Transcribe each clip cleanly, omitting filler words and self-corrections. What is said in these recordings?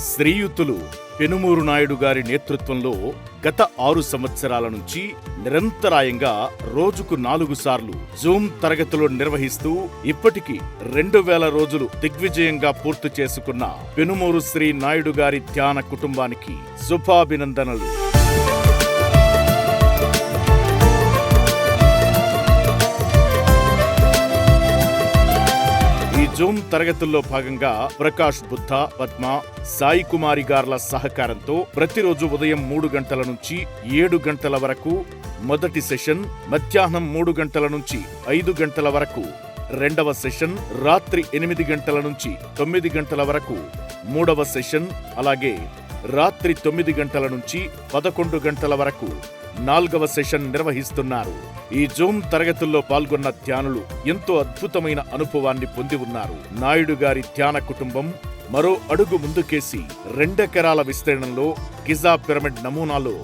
శ్రీయుతులు పెనుమూరు నాయుడు గారి నేతృత్వంలో గత 6 సంవత్సరాల నుంచి నిరంతరాయంగా రోజుకు 4 సార్లు జూమ్ తరగతులు నిర్వహిస్తూ ఇప్పటికి 2000 రోజులు దిగ్విజయంగా పూర్తి చేసుకున్న పెనుమూరు శ్రీ నాయుడు గారి ధ్యాన కుటుంబానికి శుభాభినందనలు. జూమ్ తరగతుల్లో భాగంగా ప్రకాష్ బుద్ధ, పద్మ, సాయి కుమారి గార్ల సహకారంతో ప్రతిరోజు ఉదయం 3 గంటల నుంచి 7 గంటల వరకు మొదటి సెషన్, మధ్యాహ్నం 3 గంటల నుంచి 5 గంటల వరకు రెండవ సెషన్, రాత్రి 8 గంటల నుంచి 9 గంటల వరకు మూడవ సెషన్, అలాగే రాత్రి 9 గంటల నుంచి 11 గంటల వరకు 4వ సెషన్ నిర్వహిస్తున్నారు. ఈ జూమ్ తరగతుల్లో పాల్గొన్న ధ్యానులు ఎంతో అద్భుతమైన అనుభవాన్ని పొంది ఉన్నారు. నాయుడు గారి ధ్యాన కుటుంబం మరో అడుగు ముందుకేసి 2 ఎకరాల విస్తీర్ణంలో గిజా పిరమిడ్ నమూనాలో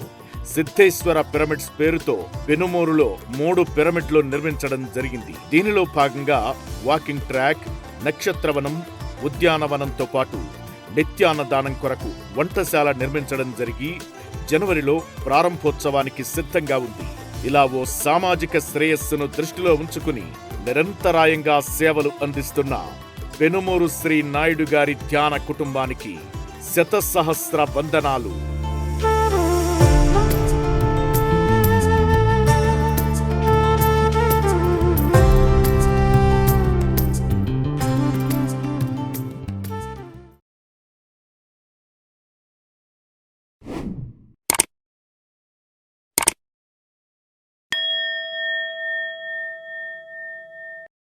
సిద్ధేశ్వర పిరమిడ్స్ పేరుతో పెనుమూరులో 3 పిరమిడ్లు నిర్మించడం జరిగింది. దీనిలో భాగంగా వాకింగ్ ట్రాక్, నక్షత్రవనం, ఉద్యానవనంతో పాటు నిత్యాన్నదానం కొరకు వంటశాల నిర్మించడం జరిగి జనవరిలో ప్రారంభోత్సవానికి సిద్ధంగా ఉంది. ఇలా ఓ సామాజిక శ్రేయస్సును దృష్టిలో ఉంచుకుని నిరంతరాయంగా సేవలు అందిస్తున్న పెనుమూరు శ్రీ నాయుడు గారి ధ్యాన కుటుంబానికి శతసహస్ర వందనాలు.